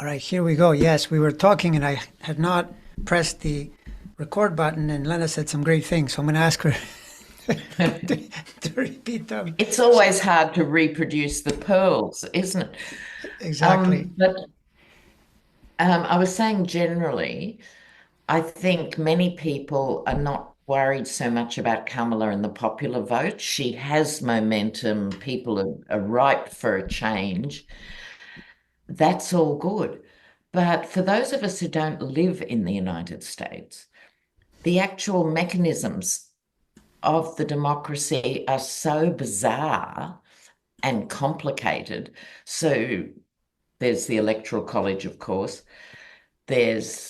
All right, here we go. Yes, we were talking and I had not pressed the record button, and Lena said some great things. So I'm going to ask her to repeat them. It's always hard to reproduce the pearls, isn't it? Exactly. But I was saying generally, I think many people are not worried so much about Kamala and the popular vote. She has momentum. People are ripe for a change. That's all good. But for those of us who don't live in the United States, the actual mechanisms of the democracy are so bizarre and complicated. So there's the Electoral College, of course. But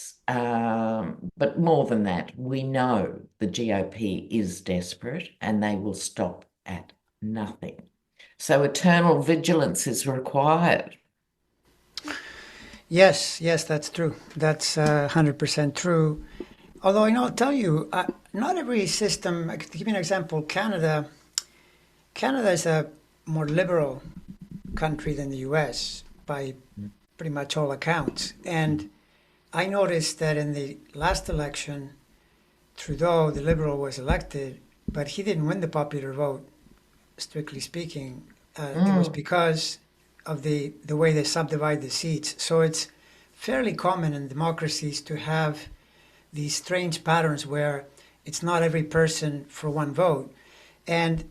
more than that, we know the GOP is desperate and they will stop at nothing. So eternal vigilance is required. Yes, yes, that's true. That's 100% true. Although, I'll tell you, not every system, to give you an example, Canada is a more liberal country than the US by pretty much all accounts. And I noticed that in the last election, Trudeau, the liberal, was elected, but he didn't win the popular vote, strictly speaking. It was Mm, because of the way they subdivide the seats. So it's fairly common in democracies to have these strange patterns where it's not every person for one vote. And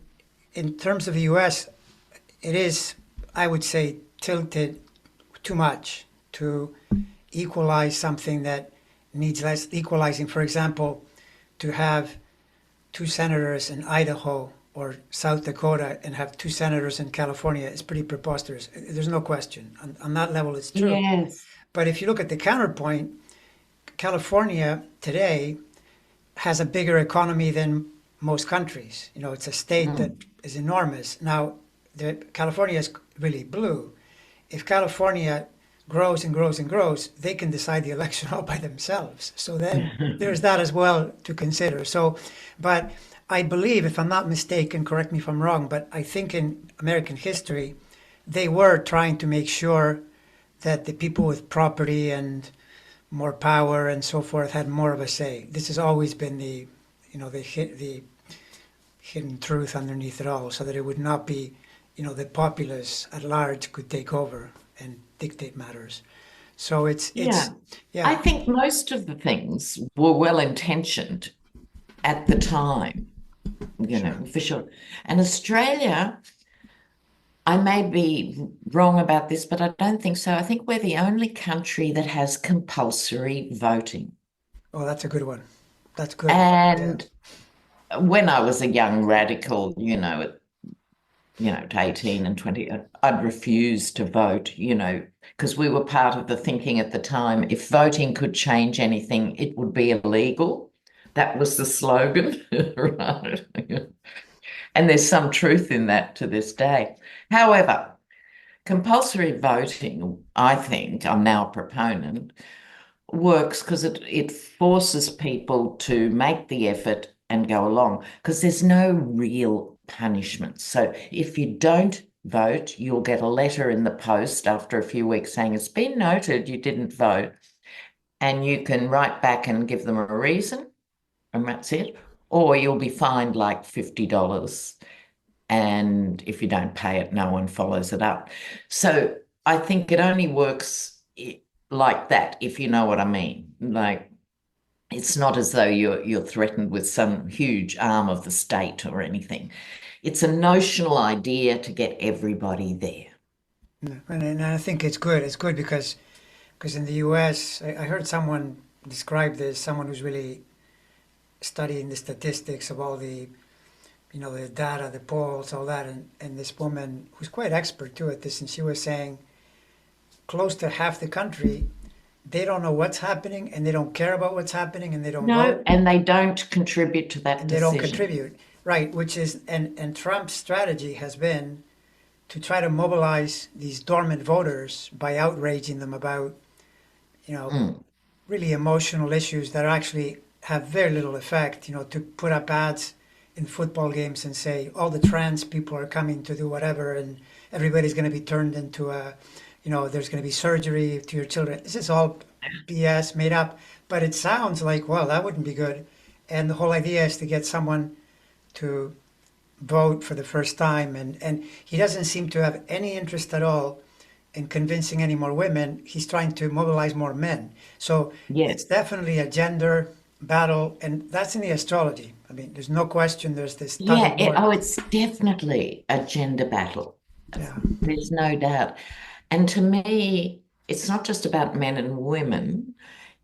in terms of the US, it is, I would say, tilted too much to equalize something that needs less equalizing. For example, to have two senators in Idaho or South Dakota and have two senators in California is pretty preposterous. There's no question. On that level, it's true. yes. But if you look at the counterpoint, California today has a bigger economy than most countries. It's a state that Mm. is enormous. Now, California is really blue. If California grows and grows and grows, they can decide the election all by themselves. So then there's that as well to consider. So, but I believe, if I'm not mistaken, correct me if I'm wrong, but I think in American history, they were trying to make sure that the people with property and more power and so forth had more of a say. This has always been the hidden truth underneath it all, so that it would not be, the populace at large could take over and dictate matters. So it's Yeah. I yeah, think most of the things were well intentioned at the time, sure. for sure. And Australia, I may be wrong about this, but I don't think so. I think we're the only country that has compulsory voting. Oh, that's a good one. That's good. Yeah. And when I was a young radical, at 18 and 20, I'd refuse to vote, because we were part of the thinking at the time, if voting could change anything, it would be illegal. That was the slogan, right? And there's some truth in that to this day. However, compulsory voting, I think, I'm now a proponent, works because it forces people to make the effort and go along because there's no real punishment. So if you don't vote, you'll get a letter in the post after a few weeks saying it's been noted you didn't vote, and you can write back and give them a reason, and that's it. Or you'll be fined like $50. And if you don't pay it, no one follows it up. So I think it only works like that, if you know what I mean. Like it's not as though you're threatened with some huge arm of the state or anything. It's a notional idea to get everybody there. And I think it's good. It's good because in the U.S., I heard someone describe this. Someone who's really studying the statistics of all the data, the polls, all that, and this woman who's quite expert too at this, and she was saying close to half the country, they don't know what's happening, and they don't care about what's happening, and they don't No, vote, and they don't contribute to that and they don't decision. contribute. Right, which is, and Trump's strategy has been to try to mobilize these dormant voters by outraging them about, you know, Mm, really emotional issues that actually have very little effect. To put up ads in football games and say all the trans people are coming to do whatever, and everybody's going to be turned into a there's going to be surgery to your children. This is all BS made up, but it sounds like, well, that wouldn't be good. And the whole idea is to get someone to vote for the first time. And he doesn't seem to have any interest at all in convincing any more women. He's trying to mobilize more men. So it's Yes. definitely a gender battle, and that's in the astrology. I mean, there's no question there's this tug Yeah. of war. It's definitely a gender battle. Yeah. There's no doubt. And to me, it's not just about men and women,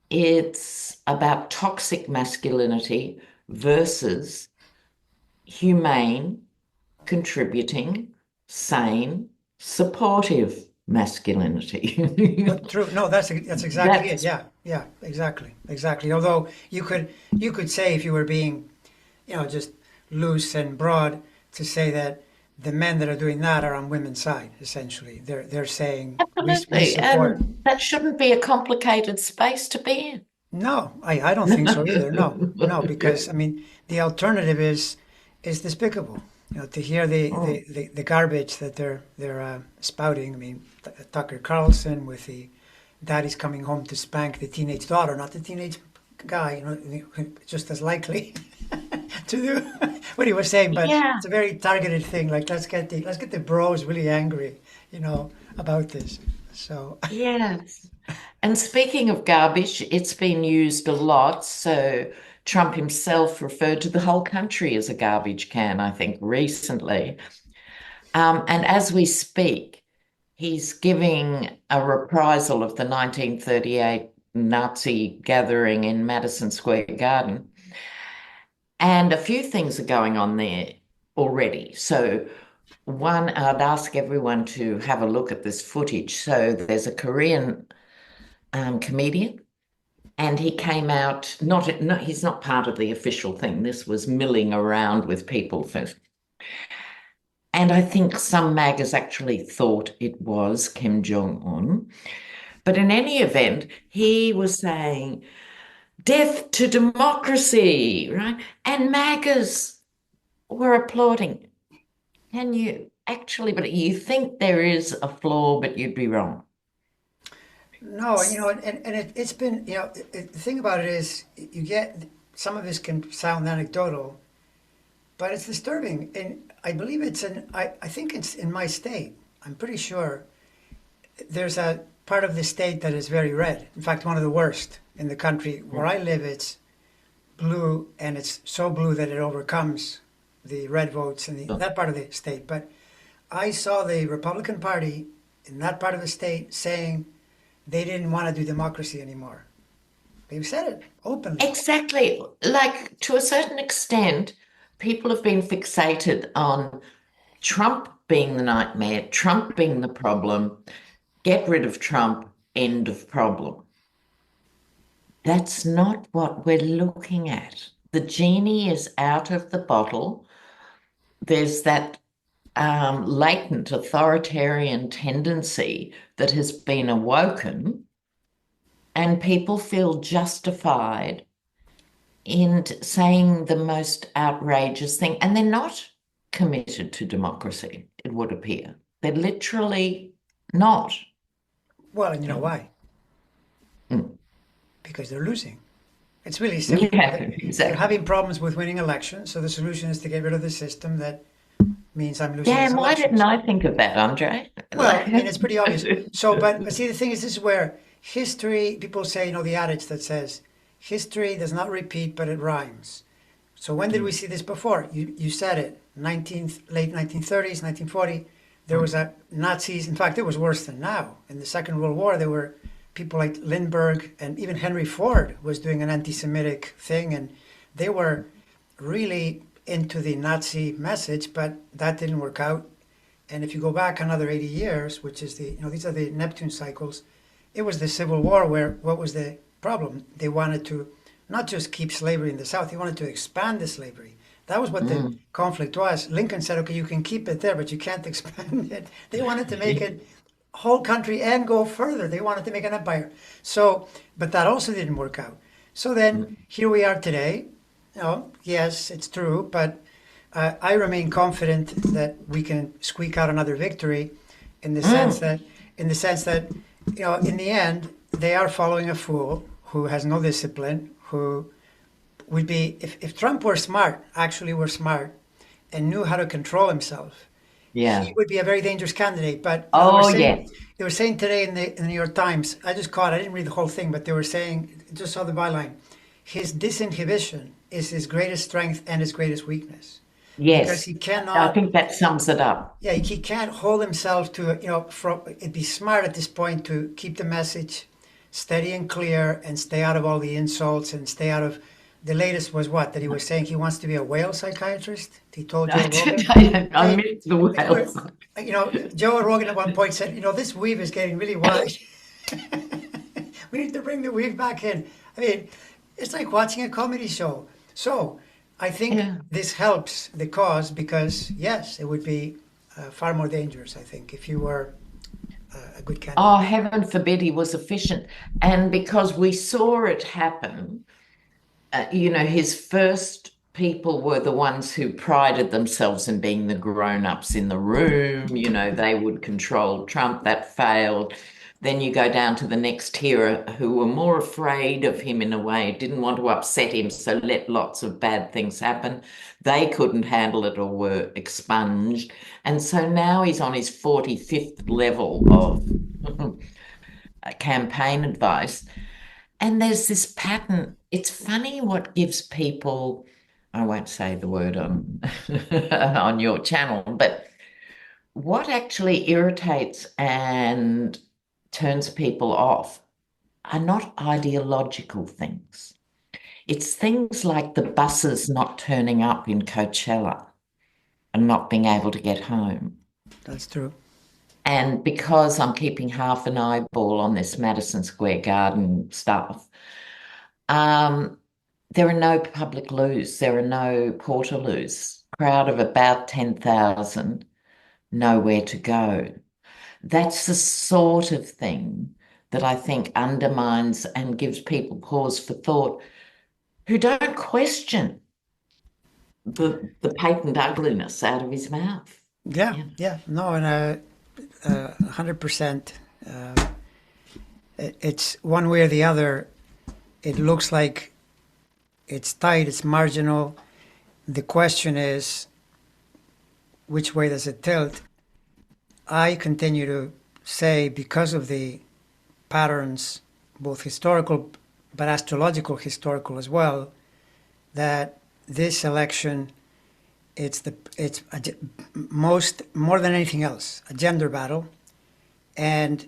it's about toxic masculinity versus humane, contributing, sane, supportive masculinity. True. No, that's exactly it. That's Yeah. Yeah. Exactly. Exactly. Although you could say if you were being, just loose and broad to say that the men that are doing that are on women's side. Essentially, they're saying we absolutely. support. And that shouldn't be a complicated space to be No, I don't think so either. No, no, because I mean the alternative is despicable. To hear in. the garbage that they're spouting. I mean, Tucker Carlson with the daddy's coming home to spank the teenage daughter, not the teenage guy. Just as likely to do what he was saying, but Yeah. it's a very targeted thing. Like let's get the bros really angry, about this. So Yes. And speaking of garbage, it's been used a lot. So Trump himself referred to the whole country as a garbage can, I think, recently. And as we speak, he's giving a reprisal of the 1938 Nazi gathering in Madison Square Garden. And a few things are going on there already. So, one, I'd ask everyone to have a look at this footage. So, there's a Korean comedian, and he came out, he's not part of the official thing. This was milling around with people first. And I think some MAGAs actually thought it was Kim Jong-un. But in any event, he was saying, death to democracy, right? And MAGAs were applauding. Can you actually, but you think there is a flaw, but you'd be wrong. no, and it's been, the thing about it is you get some of this can sound anecdotal, but it's disturbing. And I believe I think it's in my state. I'm pretty sure there's a part of the state that is very red. In fact, one of the worst in the country. Where I live, it's blue, and it's so blue that it overcomes the red votes in that part of the state. But I saw the Republican Party in that part of the state saying they didn't want to do democracy anymore. They said it openly. Exactly. Like to a certain extent, people have been fixated on Trump being the nightmare, Trump being the problem, get rid of Trump, end of problem. That's not what we're looking at. The genie is out of the bottle. There's that latent authoritarian tendency that has been awoken, and people feel justified in saying the most outrageous thing. And they're not committed to democracy, it would appear. They're literally not. Well, and you know Mm. why? Mm. Because they're losing. It's really simple. Yeah, They're exactly. having problems with winning elections, so the solution is to get rid of the system that means I'm losing these Damn, why didn't elections. I think of that, Andre? Well, I mean, it's pretty obvious. So, but see, the thing is, this is where history, people say, the adage that says, history does not repeat, but it rhymes. So when did we see this before? You said it, late 1930s, 1940, there was a Nazis. In fact, it was worse than now. In the Second World War, there were people like Lindbergh, and even Henry Ford was doing an anti-Semitic thing, and they were really into the Nazi message, but that didn't work out. And if you go back another 80 years, which is these are the Neptune cycles, it was the Civil War where what was the problem? They wanted to not just keep slavery in the South, they wanted to expand the slavery. That was what the Mm. conflict was. Lincoln said, okay, you can keep it there, but you can't expand it. They wanted to make it whole country and go further. They wanted to make an empire. So, but that also didn't work out. So then Mm. here we are today. Yes, it's true, but I remain confident that we can squeak out another victory in the sense Mm. that in the sense that, in the end, they are following a fool who has no discipline, who would be, if Trump were smart, actually were smart, and knew how to control himself, he Yeah. would be a very dangerous candidate. But Oh, yes. they were saying today in the New York Times, I didn't read the whole thing, but they were saying, just saw the byline, his disinhibition is his greatest strength and his greatest weakness. Because Yes. he I cannot, think that sums it up. yeah, he can't hold himself to, it'd be smart at this point to keep the message steady and clear and stay out of all the insults and stay out of, the latest was what? That he was saying he wants to be a whale psychiatrist? He told Joe Rogan. I Hey, missed the we're, whales. Joe Rogan at one point said, this weave is getting really wide. We need to bring the weave back in. I mean, it's like watching a comedy show. So I think Yeah. this helps the cause because, yes, it would be far more dangerous, I think, if you were a good Oh, candidate. heaven forbid he was efficient. And because we saw it happen, his first people were the ones who prided themselves in being the grown-ups in the room. They would control Trump. That failed. Then you go down to the next tier who were more afraid of him in a way, didn't want to upset him, so let lots of bad things happen. They couldn't handle it or were expunged. And so now he's on his 45th level of campaign advice. And there's this pattern. It's funny what gives people, I won't say the word on on your channel, but what actually irritates and turns people off are not ideological things. It's things like the buses not turning up in Coachella and not being able to get home. That's true. And because I'm keeping half an eyeball on this Madison Square Garden stuff, um, there are no public loos, there are no portaloos. Crowd of about 10,000, nowhere to go. That's the sort of thing that I think undermines and gives people pause for thought who don't question the patent ugliness out of his mouth. Yeah, Yeah. yeah. No, and 100%. It's one way or the other. It looks like it's tight, it's marginal. The question is, which way does it tilt? I continue to say, because of the patterns, both historical but astrological historical as well, that this election, it's most more than anything else a gender battle, and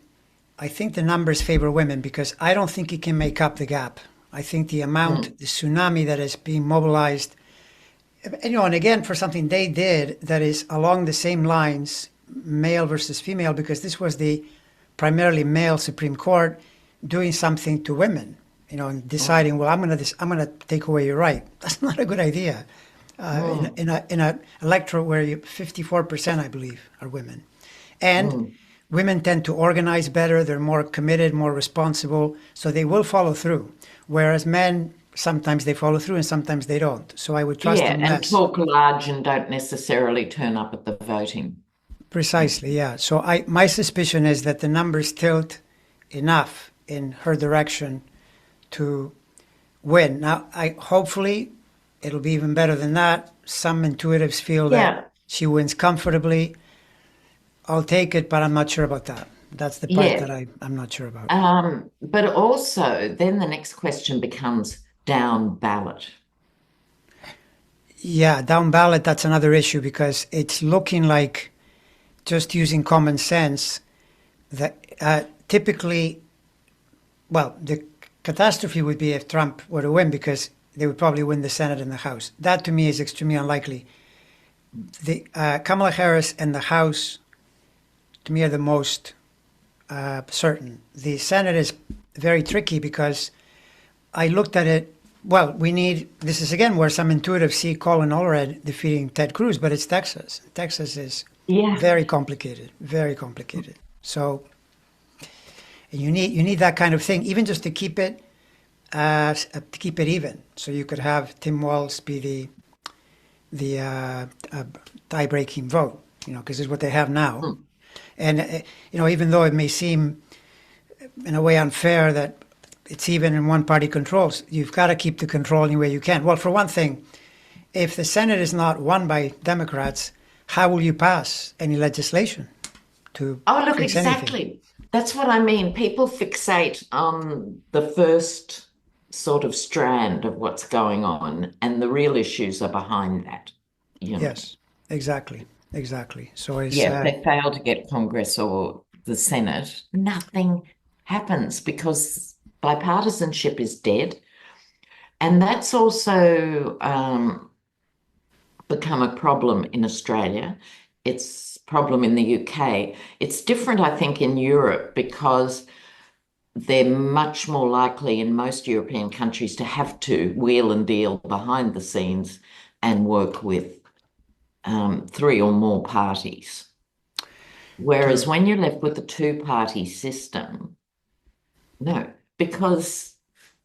I think the numbers favor women because I don't think it can make up the gap. I think the Mm. amount, the tsunami that is being mobilized, and again for something they did that is along the same lines, male versus female, because this was the primarily male Supreme Court doing something to women, and Mm. deciding, well, I'm gonna take away your right. That's not a good idea. Mm. In a electorate where 54%, I believe, are women, and Mm. women tend to organize better. They're more committed, more responsible, so they will follow through. Whereas men, sometimes they follow through and sometimes they don't. So I would trust Yeah, them and less. talk large and don't necessarily turn up at the voting. Yeah. Precisely, yeah. So my suspicion is that the numbers tilt enough in her direction to win. Now, I hopefully it'll be even better than that. Some intuitives feel that Yeah, she wins comfortably. I'll take it, but I'm not sure about that. That's the part yeah. that I'm not sure about. But also, then the next question becomes down ballot. Yeah, down ballot, that's another issue because it's looking like, just using common sense, that typically, well, the catastrophe would be if Trump were to win because they would probably win the Senate and the House. That to me is extremely unlikely. The Kamala Harris and the House, to me, are the most certain. The Senate is very tricky because I looked at it. Well, this is again where some intuitive see Colin Allred defeating Ted Cruz, but it's Texas. Texas is Yeah, very complicated, very complicated. So you need that kind of thing, even just to keep it even. So you could have Tim Walz be the tie-breaking vote, because it's what they have now. mm, And, even though it may seem in a way unfair that it's even in one party controls, you've got to keep the control any way you can. Well, for one thing, if the Senate is not won by Democrats, how will you pass any legislation to Look, fix anything? exactly. That's what I mean. People fixate on the first sort of strand of what's going on, and the real issues are behind that. Yes, exactly, exactly. So it's Yeah, if they fail to get Congress or the Senate, nothing happens because bipartisanship is dead. And that's also become a problem in Australia. It's a problem in the UK. It's different, I think, in Europe because they're much more likely in most European countries to have to wheel and deal behind the scenes and work with three or more parties. Whereas true. when you're left with the two-party system, no, because,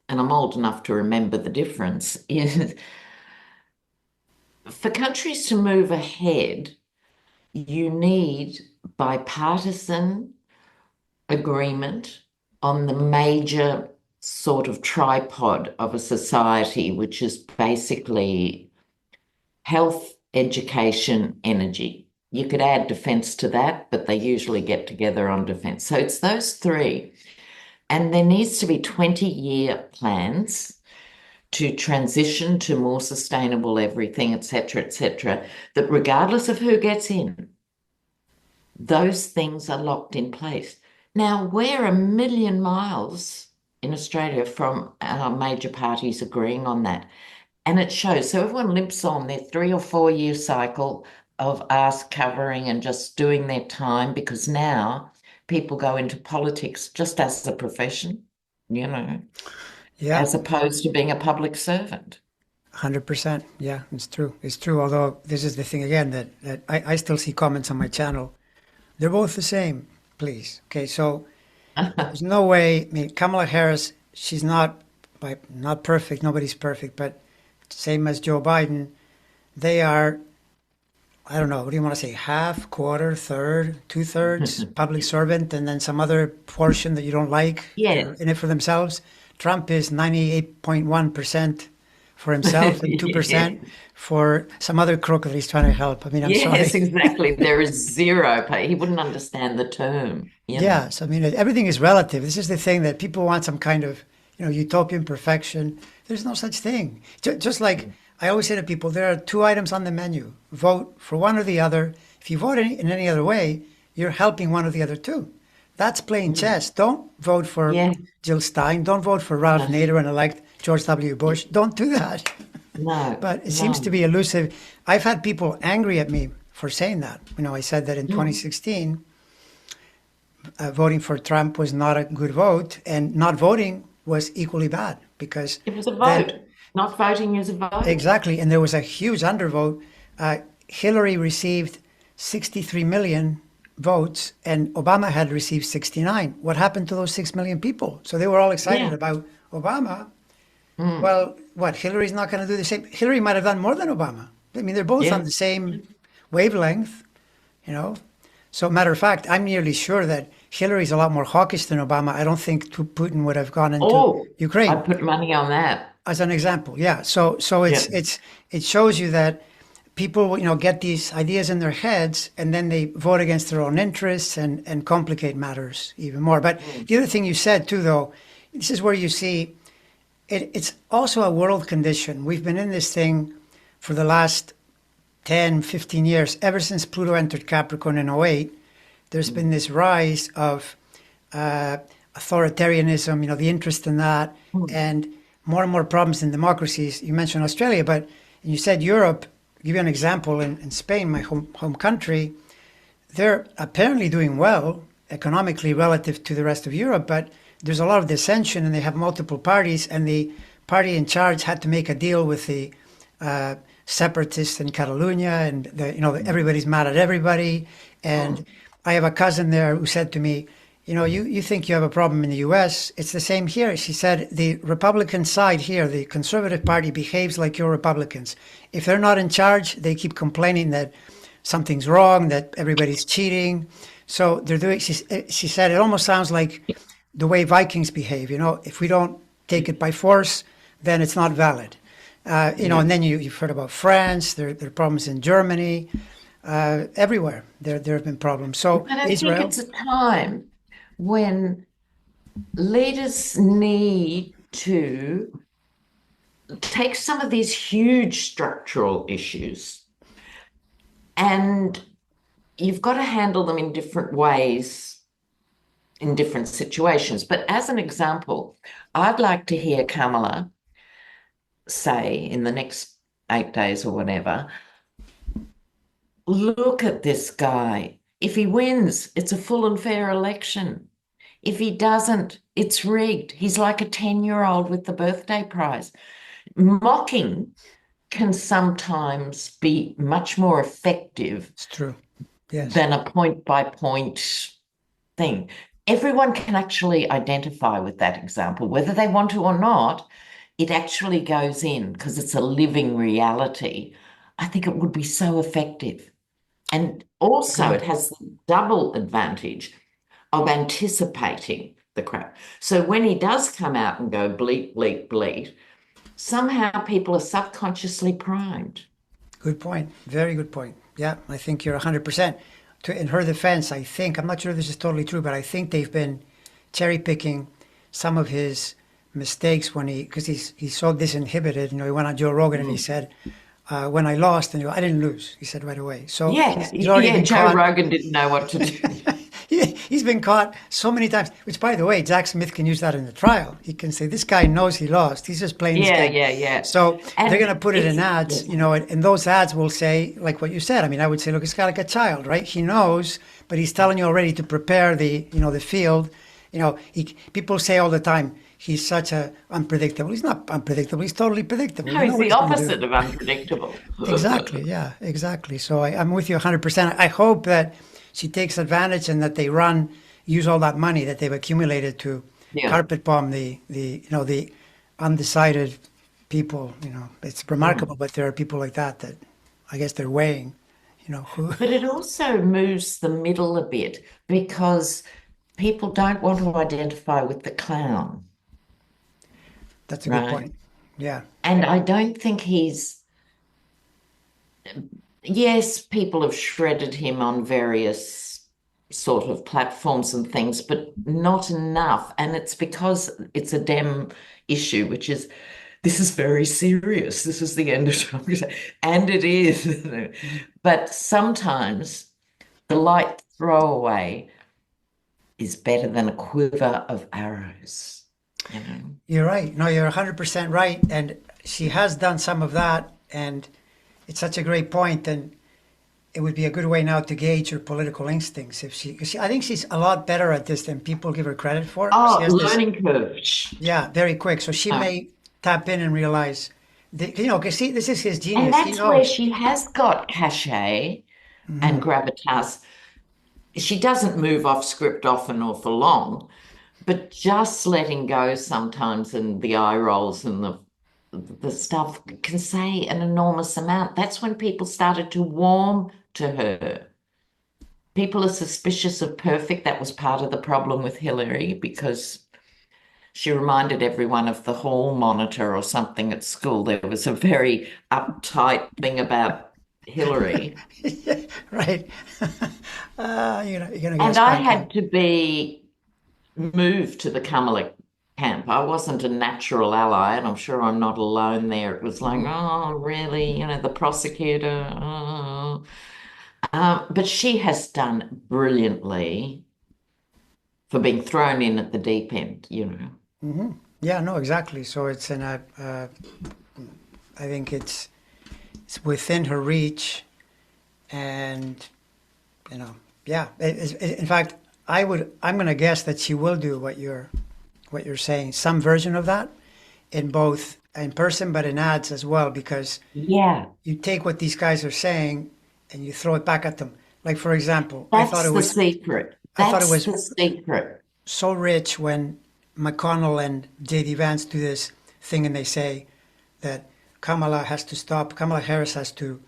and I'm old enough to remember the difference, is for countries to move ahead, you need bipartisan agreement on the major sort of tripod of a society, which is basically health, education, energy. You could add defense to that, but they usually get together on defense. So it's those three. And there needs to be 20-year plans to transition to more sustainable everything, et cetera, that regardless of who gets in, those things are locked in place. Now, we're a million miles in Australia from our major parties agreeing on that. And it shows. So everyone limps on their 3 or 4 year cycle of arse covering and just doing their time because now people go into politics just as a profession, Yeah, as opposed to being a public servant. 100%. Yeah, it's true. It's true. Although this is the thing again that I still see comments on my channel. They're both the same, please. Okay, so there's no way. I mean, Kamala Harris, she's not perfect. Nobody's perfect, but same as Joe Biden, they are. I don't know. What do you want to say? Half, quarter, third, two-thirds public servant, and then some other portion that you don't like. They're Yes. in it for themselves. Trump is 98.1% for himself and 2% Yes. for some other crook that he's trying to help. I mean, I'm sorry. Yes, exactly. There is zero pay. He wouldn't understand the term. Yes, I mean, everything is relative. This is the thing that people want some kind of, utopian perfection. There's no such thing. Just like I always say to people, there are two items on the menu. Vote for one or the other. If you vote in any other way, you're helping one or the other too. That's playing Mm. chess. Don't vote for Yeah. Jill Stein. Don't vote for Ralph No, Nader and elect George W. Bush. Don't do that. no, But it seems to no. be elusive. I've had people angry at me for saying that. I said that in Mm. 2016, voting for Trump was not a good vote, and not voting was equally bad because It was a then, vote. Not voting is a vote. exactly, and there was a huge undervote. Hillary received 63 million votes, and Obama had received 69. What happened to those 6 million people? So they were all excited Yeah. about Obama. Mm. Well, what? Hillary's not going to do the same. Hillary might have done more than Obama. I mean, they're both Yeah. on the same wavelength, you know. So, matter of fact, I'm nearly sure that Hillary's a lot more hawkish than Obama. I don't think Putin would have gone into Oh, Ukraine, I'd put money on that. as an example. Yeah. So Yeah. it shows you that people, get these ideas in their heads and then they vote against their own interests and complicate matters even more. But Mm. the other thing you said too, though, this is where you see it's also a world condition. We've been in this thing for the last 10, 15 years, ever since Pluto entered Capricorn in '08. There's been this rise of uh, authoritarianism, the interest in that, Mm. and more problems in democracies. You mentioned Australia, but you said Europe. I'll give you an example in Spain, my home country. They're apparently doing well economically relative to the rest of Europe, but there's a lot of dissension and they have multiple parties, and the party in charge had to make a deal with the separatists in Catalonia, and everybody's mad at everybody. And I have a cousin there who said to me, you think you have a problem in the US. It's the same here. She said, the Republican side here, the Conservative Party, behaves like your Republicans. If they're not in charge, they keep complaining that something's wrong, that everybody's cheating. So they're doing. She said it almost sounds like the way Vikings behave. You know, if we don't take it by force, then it's not valid. You know, Yeah. and then you've heard about France. There are problems in Germany. Everywhere there have been problems. So But I think Israel, it's a time when leaders need to take some of these huge structural issues, and you've got to handle them in different ways in different situations. But as an example, I'd like to hear Kamala say in the next 8 days or whatever, look at this guy. If he wins, it's a full and fair election. If he doesn't, it's rigged. He's like a 10-year-old with the birthday prize. Mocking can sometimes be much more effective it's true. Yes, than a point by point thing. Everyone can actually identify with that example, whether they want to or not. It actually goes in because it's a living reality. I think it would be so effective. And also, it agreed. has the double advantage of anticipating the crap. So when he does come out and go bleat, bleat, bleat, somehow people are subconsciously primed. Good point. Very good point. Yeah, I think you're 100%. In her defense, I think, I'm not sure this is totally true, but I think they've been cherry picking some of his mistakes when because he's so disinhibited. You know, he went on Joe Rogan and he said, when I lost, and I didn't lose, he said right away. So Yeah, he's already yeah, been Joe caught. Rogan didn't know what to do. He's been caught so many times, which, by the way, Jack Smith can use that in the trial. He can say, this guy knows he lost. He's just playing this Yeah, game. yeah, yeah. So they're going And to put it in ads, you know, and those ads will say, like what you said. I mean, I would say, look, it's got like a child, right? He knows, but he's telling you already to prepare the field. You know, people say all the time, he's such a unpredictable. He's not unpredictable. He's totally predictable. no, You know he's what the he's going to opposite do. of unpredictable. Exactly. Yeah, exactly. So I'm with you 100%. I hope that she takes advantage and that they use all that money that they've accumulated to Yeah. carpet bomb the undecided people. You know, it's remarkable, but there are people like that I guess they're weighing, who. But it also moves the middle a bit because people don't want to identify with the clown, That's a good right? point. Yeah. And I don't think yes, people have shredded him on various sort of platforms and things, but not enough. And it's because it's a Dem issue, which is this is very serious. This is the end of democracy. And it is. But sometimes the light throwaway is better than a quiver of arrows, you know. You're right. No, you're 100% right. And she has done some of that. And it's such a great point. And it would be a good way now to gauge her political instincts. Because I think she's a lot better at this than people give her credit for. She Oh, has this, learning curve. yeah, very quick. So she No. may tap in and realize, because see, this is his And genius. He that's where knows. she has got cachet and gravitas. She doesn't move off script often or for long, but just letting go sometimes and the eye rolls and the stuff can say an enormous amount. That's when people started to warm to her. People are suspicious of perfect. That was part of the problem with Hillary because she reminded everyone of the hall monitor or something at school. There was a very uptight thing about Hillary. Right. You're gonna get a And I spanking. had to be moved to the Kamala camp. I wasn't a natural ally, and I'm sure I'm not alone there. It was like, oh, really? The prosecutor. Oh. But she has done brilliantly for being thrown in at the deep end. Yeah, no, exactly. So it's I think it's within her reach, and yeah. In fact, I'm going to guess that she will do what you're saying, some version of that, in both in person but in ads as well, because Yeah, you take what these guys are saying and you throw it back at them. Like, for example, that's the secret. I thought it That's was the secret. so rich when McConnell and JD Vance do this thing and they say that Kamala Harris has to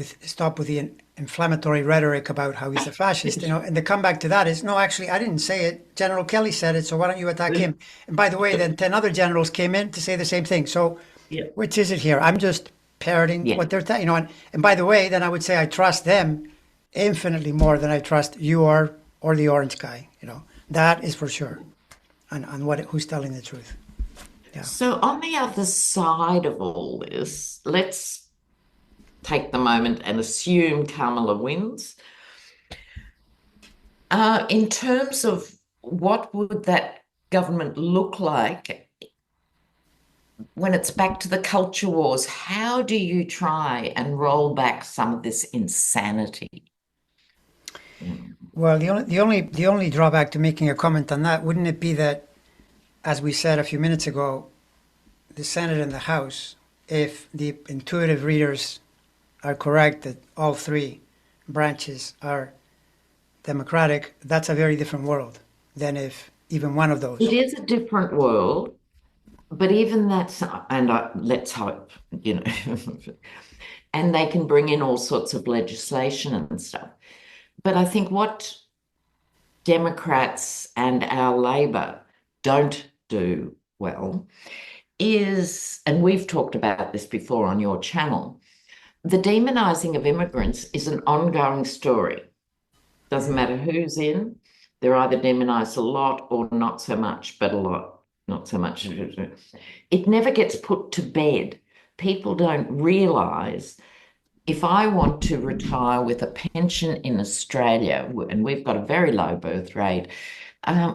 stop with the inflammatory rhetoric about how he's a fascist, and the comeback to that is, no, actually, I didn't say it. General Kelly said it, so why don't you attack him? And by the way, then 10 other generals came in to say the same thing. So Yeah. which is it here? I'm just parroting Yeah. what they're telling, and by the way, then I would say I trust them infinitely more than I trust you or the orange guy, that is for sure, on who's telling the truth. Yeah. So on the other side of all this, let's take the moment and assume Kamala wins. In terms of what would that government look like when it's back to the culture wars? How do you try and roll back some of this insanity? Well, the only drawback to making a comment on that, wouldn't it be that, as we said a few minutes ago, the Senate and the House, if the intuitive readers are correct that all three branches are democratic, that's a very different world than if even one of It those. is a different world, but even that's, and let's hope, you know, and they can bring in all sorts of legislation and stuff. But I think what Democrats and our Labor don't do well is, and we've talked about this before on your channel, the demonizing of immigrants is an ongoing story. Doesn't matter who's in, they're either demonized a lot or not so much, but a lot, not so much. It never gets put to bed. People don't realize if I want to retire with a pension in Australia, and we've got a very low birth rate,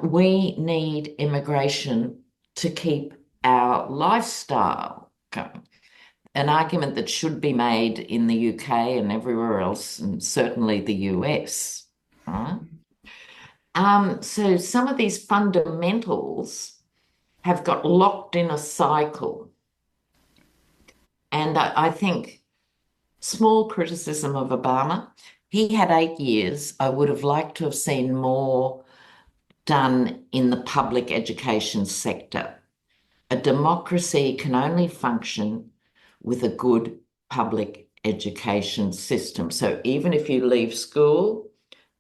we need immigration to keep our lifestyle going. An argument that should be made in the UK and everywhere else, and certainly the US, right? So some of these fundamentals have got locked in a cycle. And I think small criticism of Obama, he had 8 years. I would have liked to have seen more done in the public education sector. A democracy can only function with a good public education system. So even if you leave school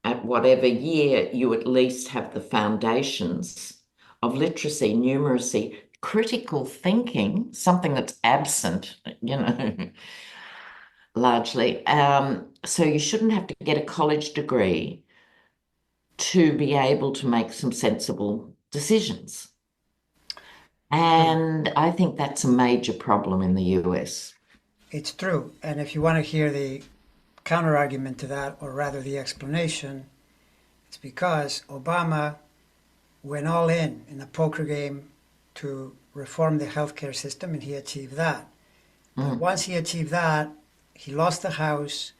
at whatever year, you at least have the foundations of literacy, numeracy, critical thinking, something that's absent, largely. So you shouldn't have to get a college degree to be able to make some sensible decisions. And I think that's a major problem in the US. It's true. And if you want to hear the counter argument to that, or rather the explanation, it's because Obama went all in the poker game to reform the healthcare system, and he achieved that. But once he achieved that, he lost the House,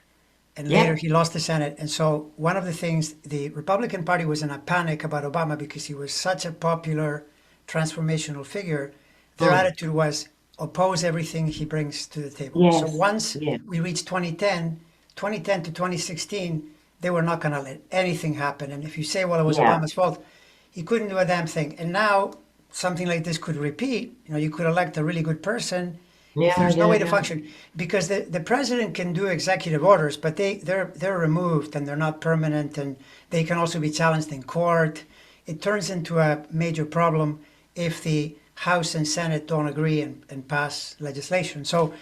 and later Yeah. he lost the Senate. And so one of the things, the Republican Party was in a panic about Obama because he was such a popular transformational figure. Their Mm. attitude was oppose everything he brings to the table. So Yes. once Yeah. we reached 2010 to 2016, they were not going to let anything happen. And if you say, well, it was Yeah. Obama's fault, he couldn't do a damn thing. And now something like this could repeat. You could elect a really good person if Yeah. there's no Yeah. way to Yeah. function, because the president can do executive orders, but they're removed and they're not permanent, and they can also be challenged in court. It turns into a major problem if the House and Senate don't agree and pass legislation. So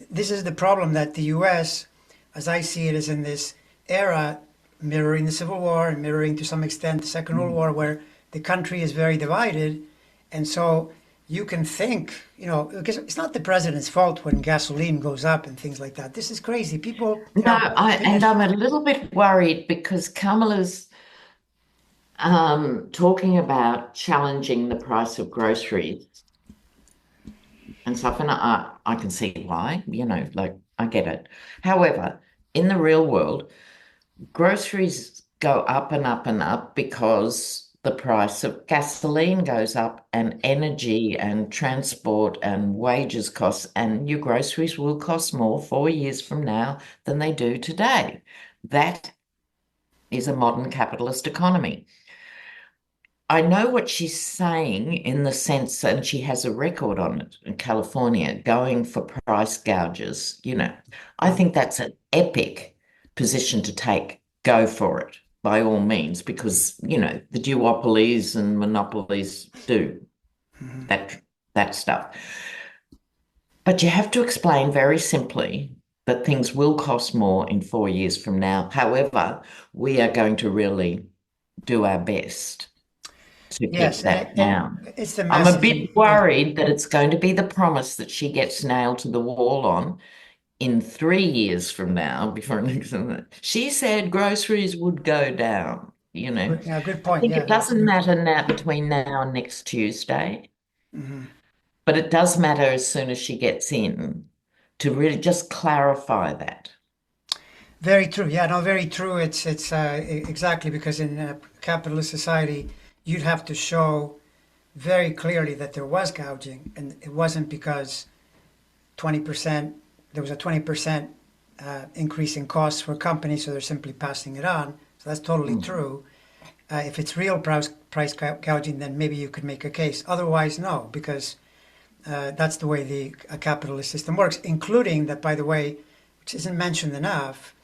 this is the problem that the US, as I see it, is in this era mirroring the Civil War and mirroring to some extent the Second World War, where the country is very divided. And so you can think, because it's not the president's fault when gasoline goes up and things like that. This is crazy. People, No, I'm a little bit worried because Kamala's talking about challenging the price of groceries and stuff, and I can see why, like I get it. However, in the real world, groceries go up and up and up because the price of gasoline goes up and energy and transport and wages costs, and your groceries will cost more 4 years from now than they do today. That is a modern capitalist economy. I know what she's saying in the sense, and she has a record on it in California, going for price gouges. I Mm, think that's an epic position to take. Go for it by all means, because, the duopolies and monopolies do mhm. that stuff. But you have to explain very simply that things will cost more in 4 years from now. However, we are going to really do our best to keep Yes, that and down. it's the I'm a messaging. bit Yeah. worried that it's going to be the promise that she gets nailed to the wall on in 3 years from now. Before she said groceries would go down. Yeah, good I point. think Yeah, it that's a doesn't good matter point. now between now and next Tuesday, Hmm. but it does matter as soon as she gets in to really just clarify that. Very true. Yeah, no, very true. Exactly because in a capitalist society, you'd have to show very clearly that there was gouging, and it wasn't because 20% there was a 20% increase in costs for companies, so they're simply passing it on. So that's totally Mm. true. If it's real price gouging, then maybe you could make a case. Otherwise, no, because that's the way the capitalist system works. Including that, by the way, which isn't mentioned enough,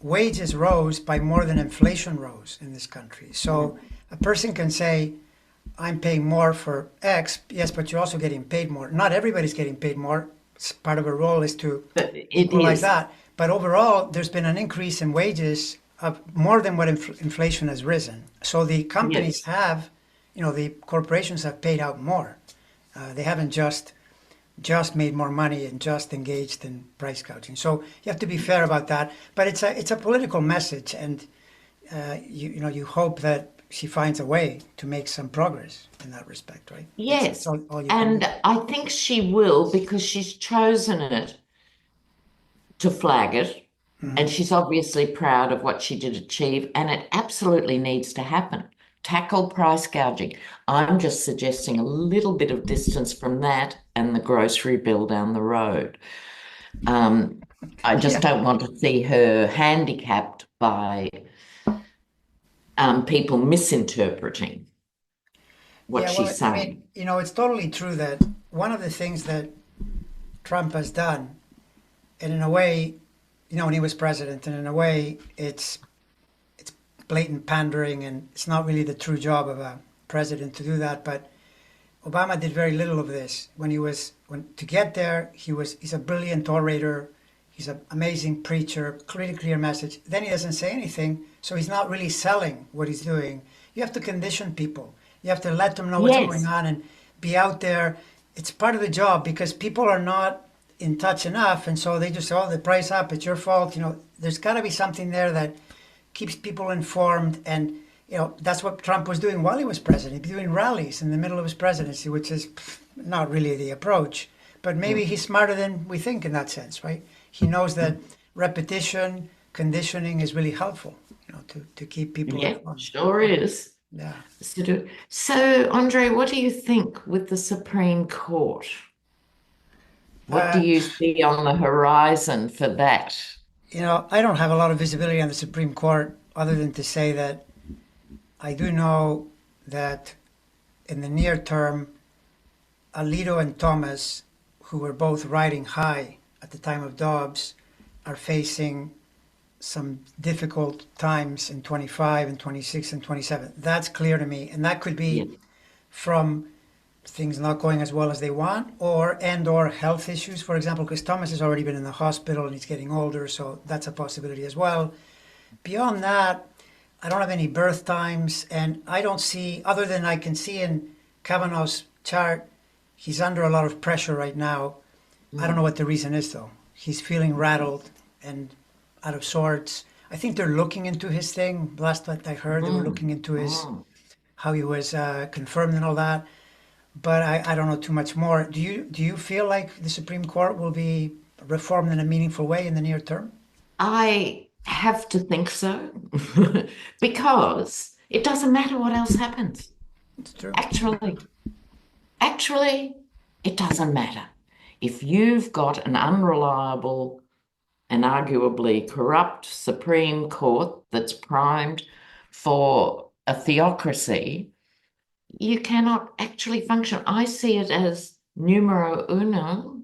wages rose by more than inflation rose in this country. So Mm. a person can say, I'm paying more for X, yes, but you're also getting paid more. Not everybody's getting paid more. Part of a role is to But it equalize is. that. But overall, there's been an increase in wages of more than what inflation has risen. So the companies Yes. have, the corporations have paid out more. They haven't just made more money and just engaged in price gouging. So you have to be fair about that. But it's a political message, and you hope that she finds a way to make some progress in that respect, right? It's Yes. all you can do. And I think she will because she's chosen it to flag it. And Hmm. she's obviously proud of what she did achieve. And it absolutely needs to happen. Tackle price gouging. I'm just suggesting a little bit of distance from that and the grocery bill down the road. Um, I just Yeah. don't want to see her handicapped by people misinterpreting what Yeah, well, she's I mean, saying. it's totally true that one of the things that Trump has done, and in a way, when he was president, and in a way, it's blatant pandering, and it's not really the true job of a president to do that. But Obama did very little of this. When to get there, he's a brilliant orator, he's an amazing preacher, really clear message. Then he doesn't say anything, so he's not really selling what he's doing. You have to condition people. You have to let them know what's going Yes, on and be out there. It's part of the job because people are not in touch enough, and so they just say, "Oh, the price up. It's your fault." There's got to be something there that keeps people informed, and that's what Trump was doing while he was president. He'd be doing rallies in the middle of his presidency, which is not really the approach. But maybe he's smarter than we think in that sense, right? He knows that repetition, conditioning is really helpful, to keep people yeah, informed. sure is. Yeah. So, Andre, what do you think with the Supreme Court? What do Uh, you see on the horizon for that? I don't have a lot of visibility on the Supreme Court other than to say that I do know that in the near term, Alito and Thomas, who were both riding high at the time of Dobbs, are facing some difficult times in 25 and 26 and 27. That's clear to me. And that could Yeah, be from things not going as well as they want or health issues, for example, because Thomas has already been in the hospital and he's getting older, so that's a possibility as well. Beyond that, I don't have any birth times, and I don't see, other than I can see in Kavanaugh's chart, he's under a lot of pressure right now. I don't know mm, what the reason is, though. He's feeling rattled and out of sorts. I think they're looking into his thing. Last that I heard, they were mm, looking into his mm. how he was confirmed and all that. But I don't know too much more. Do you feel like the Supreme Court will be reformed in a meaningful way in the near term? I have to think so because it doesn't matter what else happens. It's true. Actually, actually, it doesn't matter. If you've got an unreliable and arguably corrupt Supreme Court that's primed for a theocracy, you cannot actually function. I see it as numero uno,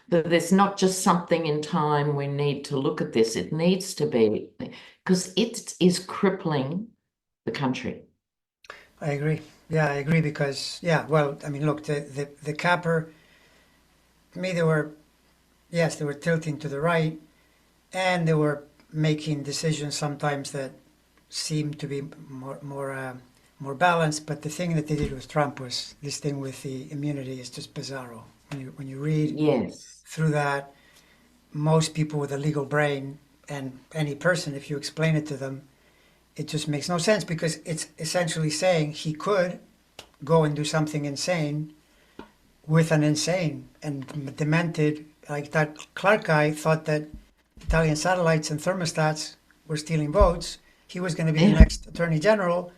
that there's not just something in time we need to look at this. It needs to be, because it is crippling the country. I agree. Yeah, I agree because yeah, well, I mean, look, the capper, to me, they were yes, they were tilting to the right, and they were making decisions sometimes that seemed to be more balanced. But the thing that they did with Trump was this thing with the immunity is just bizarro. When you read Yes. through that, most people with a legal brain and any person, if you explain it to them, it just makes no sense because it's essentially saying he could go and do something insane with an insane and demented, like that Clark guy thought that Italian satellites and thermostats were stealing votes. He was going to be the Yeah. next attorney general.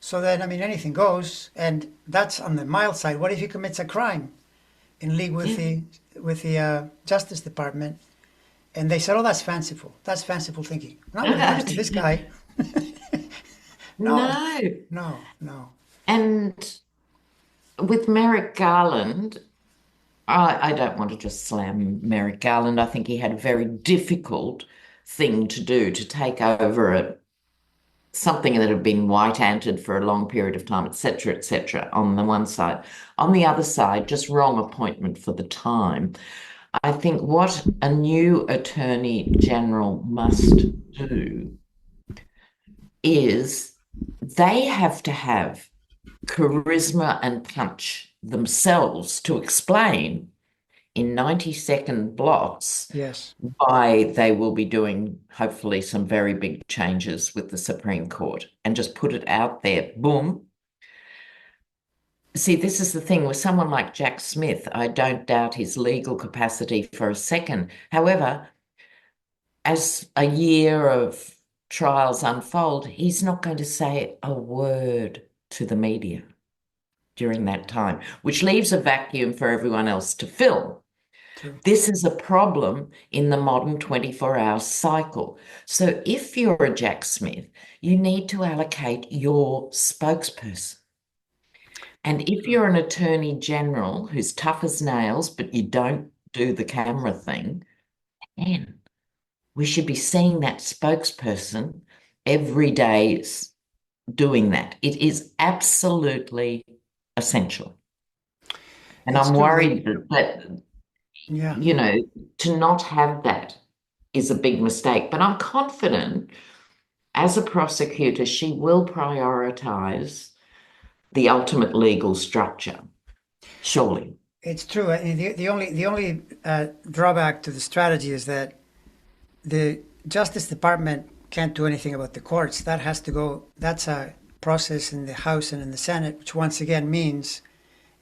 So then, I mean, anything goes, and that's on the mild side. What if he commits a crime in league with Yeah. the Justice Department? And they said, "Oh, that's fanciful. That's fanciful thinking." Not when it comes to this guy. No, No. no, no. And with Merrick Garland, I don't want to just slam Merrick Garland. I think he had a very difficult thing to do to take over something that had been white-anted for a long period of time, et cetera, on the one side. On the other side, just wrong appointment for the time. I think what a new Attorney General must do is they have to have charisma and punch themselves to explain in 90-second blocks Yes. why they will be doing hopefully some very big changes with the Supreme Court and just put it out there. Boom. See, this is the thing with someone like Jack Smith. I don't doubt his legal capacity for a second. However, as a year of trials unfold, he's not going to say a word to the media during that time, which leaves a vacuum for everyone else to fill. True. This is a problem in the modern 24-hour cycle. So if you're a Jack Smith, you need to allocate your spokesperson. And if you're an attorney general who's tough as nails, but you don't do the camera thing, then we should be seeing that spokesperson every day doing that. It is absolutely essential. And It's I'm true. worried that, Yeah. you know, to not have that is a big mistake. But I'm confident as a prosecutor, she will prioritize the ultimate legal structure, surely. It's true. I mean, the only drawback to the strategy is that the Justice Department can't do anything about the courts. That has to go. That's a process in the House and in the Senate, which once again means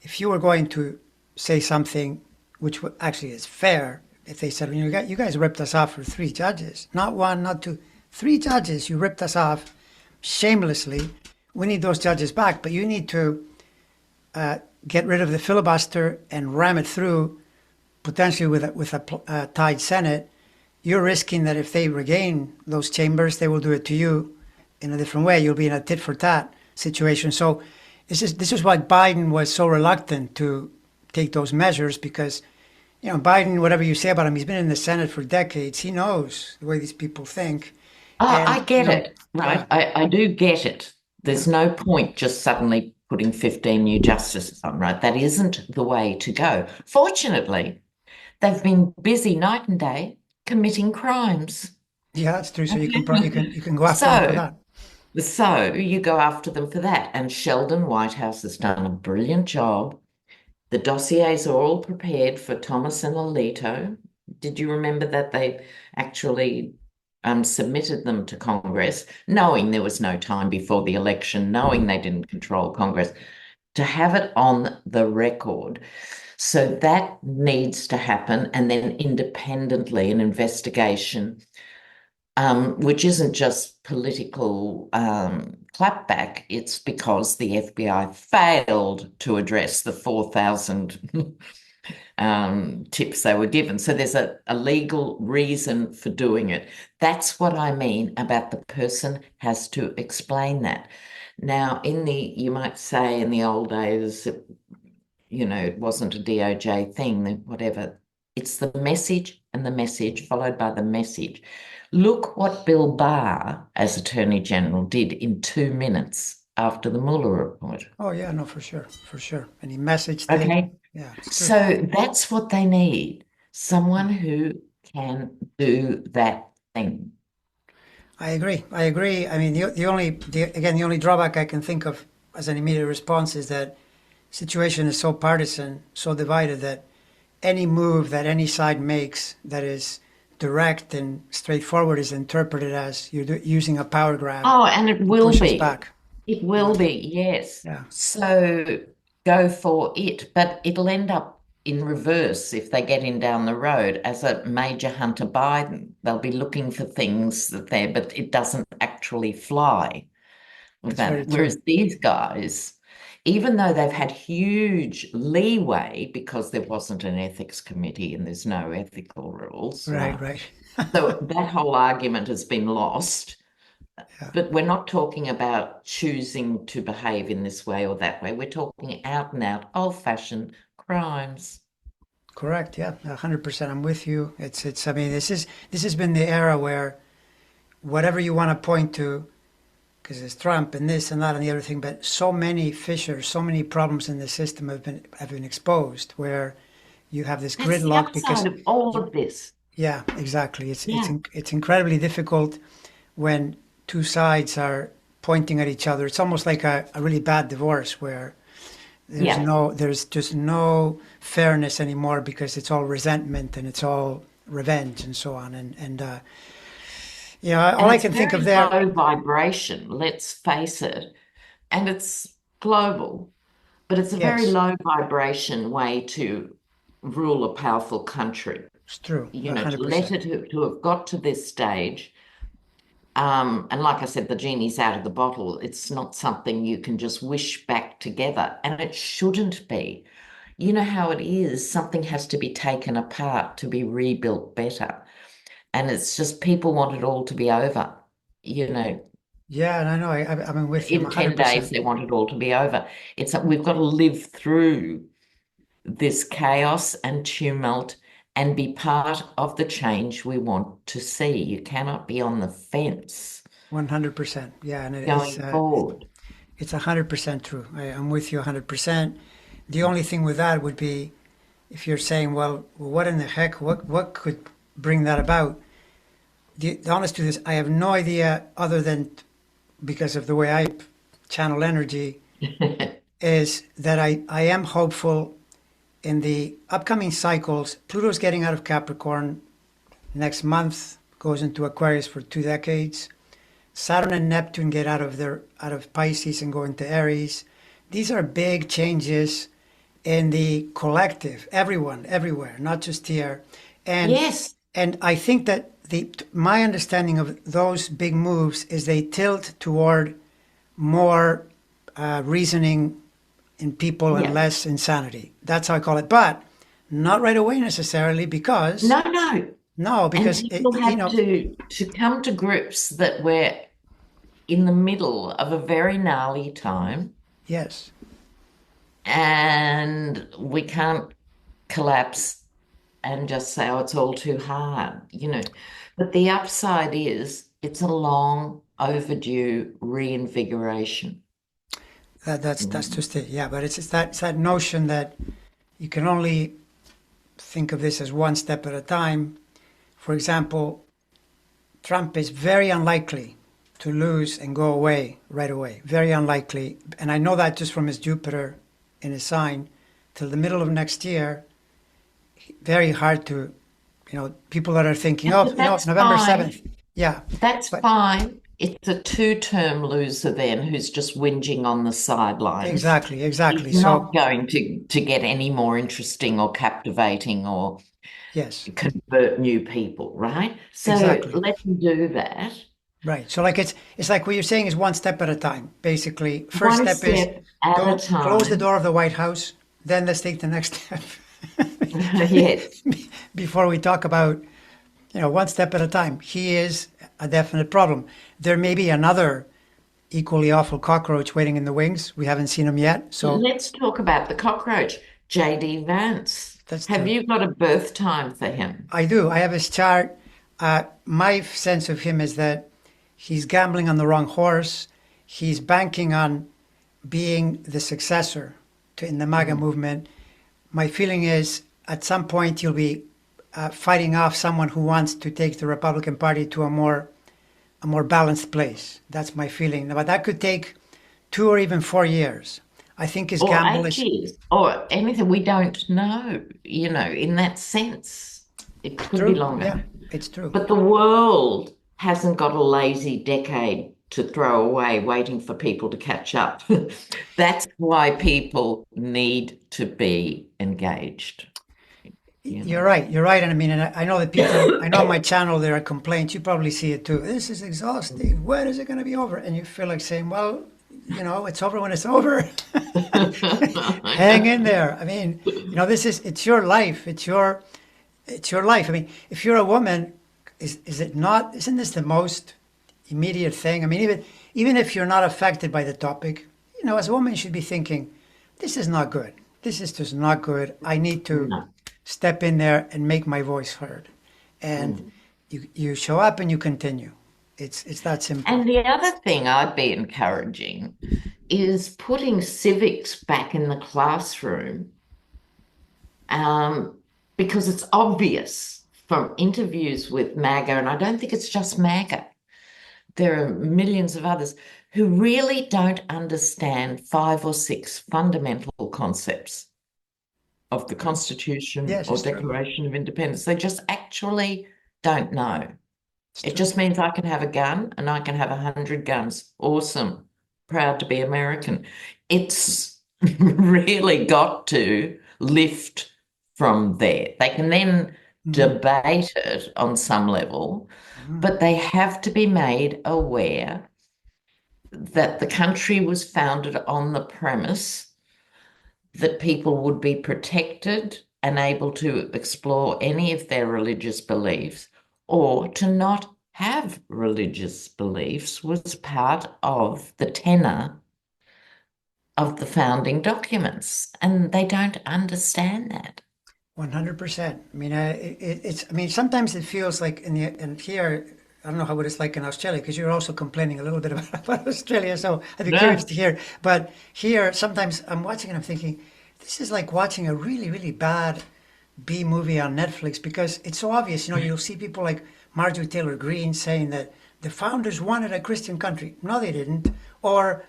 if you were going to say something which actually is fair, if they said, you guys ripped us off for three judges, not one, not two, three judges, you ripped us off shamelessly. We need those judges back, but you need to get rid of the filibuster and ram it through, potentially with a tied Senate. You're risking that if they regain those chambers, they will do it to you in a different way. You'll be in a tit for tat situation. So this is why Biden was so reluctant to take those measures because, Biden, whatever you say about him, he's been in the Senate for decades. He knows the way these people think, Oh, I and get it, yeah, right? I do get it. yeah, There's no point just suddenly putting 15 new justices on, right? That isn't the way to go. Fortunately, they've been busy night and day committing crimes. yeah, that's true. So you can go after them for So, that. so you go after them for that. And Sheldon Whitehouse has done a brilliant job. The dossiers are all prepared for Thomas and Alito. Did you remember that they actually submitted them to Congress, knowing there was no time before the election, knowing they didn't control Congress, to have it on the record? So that needs to happen. And then independently, an investigation, which isn't just political clapback, it's because the FBI failed to address the 4,000 tips they were given. So there's a legal reason for doing it. That's what I mean about the person has to explain that. Now, you might say in the old days, it wasn't a DOJ thing, whatever. It's the message and the message followed by the message. Look what Bill Barr, as Attorney General, did in 2 minutes after the Mueller report. Oh yeah, no, for sure, for sure. And he messaged things. Okay. Yeah, it's true. So that's what they need. Someone who can do that thing. I agree. I agree. I mean, the only drawback I can think of as an immediate response is that situation is so partisan, so divided that any move that any side makes that is direct and straightforward is interpreted as using a power grab Oh, and it to will push us be. back. It You will know? be, yes. Yeah, So go for it, but it'll end up in reverse if they get in down the road as a major Hunter Biden. They'll be looking for things but it doesn't actually fly with that's very that. true. Whereas these guys, even though they've had huge leeway because there wasn't an ethics committee and there's no ethical rules, Right, right? right. So that whole argument has been lost. Yeah, But we're not talking about choosing to behave in this way or that way. We're talking out and out old-fashioned crimes. correct. Yeah, 100%. I'm with you. It's. I mean, this has been the era where whatever you want to point to, because it's Trump and this and that and the other thing, but so many fissures, so many problems in the system have been exposed where you have this That's the gridlock because upside of all of this. yeah, exactly. Yeah. It's incredibly difficult when two sides are pointing at each other. It's almost like a really bad divorce where Yeah. there's just no fairness anymore because it's all resentment and it's all revenge and so on. And all And I it's can think of very there. low vibration, let's face it. And it's global, but it's a very Yes, low vibration way to rule a powerful country. it's true, To let 100%. it to have got to this stage. And like I said, the genie's out of the bottle. It's not something you can just wish back together, and it shouldn't be. You know how it is. Something has to be taken apart to be rebuilt better. And it's just people want it all to be over. You know, Yeah, and I know I'm with you. I'm in 10 days, 100%. they want it all to be over. We've got to live through this chaos and tumult and be part of the change we want to see. You cannot be on the fence 100%. Yeah, and going forward. it's 100% true. I'm with you 100%. The only thing with that would be if you're saying, well, what in the heck? What could bring that about? The honest truth is, I have no idea other than because of the way I channel energy, is that I am hopeful in the upcoming cycles. Pluto's getting out of Capricorn next month, goes into Aquarius for 2 decades. Saturn and Neptune get out of Pisces and go into Aries. These are big changes in the collective, everyone, everywhere, not just here. And Yes. and I think that my understanding of those big moves is they tilt toward more reasoning in people and Yeah. less insanity. That's how I call it. But not right away necessarily because No, no. no, And because people have to come to grips that we're in the middle of a very gnarly time yes, and we can't collapse and just say, oh, it's all too hard. But the upside is it's a long overdue reinvigoration. that's just it. Yeah, but it's that notion that you can only think of this as one step at a time. For example, Trump is very unlikely to lose and go away right away. Very unlikely. And I know that just from his Jupiter in his sign till the middle of next year. Very hard to, people that are thinking, oh, But that's November fine. 7th. Yeah. That's But fine. It's a two-term loser then who's just whinging on the sidelines. exactly, exactly. He's So, not going to get any more interesting or captivating or yes, convert new people, right? So exactly. let him do that. Right. So like it's like what you're saying is one step at a time. Basically, first One step is step at a don't close the time. door of the White House. Then let's take the next step Yes. before we talk about, one step at a time. He is a definite problem. There may be another equally awful cockroach waiting in the wings. We haven't seen him yet. So Let's talk about the cockroach, JD Vance. that's Have true. you got a birth time for him? I do. I have his chart. My sense of him is that he's gambling on the wrong horse. He's banking on being the successor in the MAGA Mm. movement. My feeling is at some point he'll be fighting off someone who wants to take the Republican Party to a more balanced place. That's my feeling. But that could take 2 or even 4 years. I think his Or gamble eight is years, or anything. We don't know, in that sense. It could be true. Yeah, longer. it's true. But the world hasn't got a lazy decade to throw away waiting for people to catch up. That's why people need to be engaged, you You're know. right. You're right. And I mean, and I know that I know on my channel there are complaints. You probably see it too. This is exhausting. When is it going to be over? And you feel like saying, well, it's over when it's over. Hang in there. I mean, it's your life. It's your life. I mean, if you're a woman, is it not, isn't this the most immediate thing? I mean, even if you're not affected by the topic, as a woman, you should be thinking, this is not good. This is just not good. I need to No. step in there and make my voice heard. And Mm. you show up and you continue. It's that simple. And the other thing I'd be encouraging is putting civics back in the classroom, um, because it's obvious from interviews with MAGA, and I don't think it's just MAGA, there are millions of others who really don't understand 5 or 6 fundamental concepts of the Constitution Yes, or it's true. Declaration of Independence. They just actually don't know. It's It true. just means I can have a gun and I can have 100 guns. Awesome. Proud to be American. It's really got to lift from there. They can then Mhm. debate it on some level, Mhm. but they have to be made aware that the country was founded on the premise that people would be protected and able to explore any of their religious beliefs, or to not have religious beliefs was part of the tenor of the founding documents. And they don't understand that. 100%. I mean, it's. I mean, sometimes it feels like and here, I don't know how it's like in Australia because you're also complaining a little bit about Australia. So I'd be curious No. to hear. But here, sometimes I'm watching and I'm thinking, this is like watching a really, really bad B movie on Netflix because it's so obvious. You'll see people like Marjorie Taylor Greene saying that the founders wanted a Christian country. No, they didn't. Or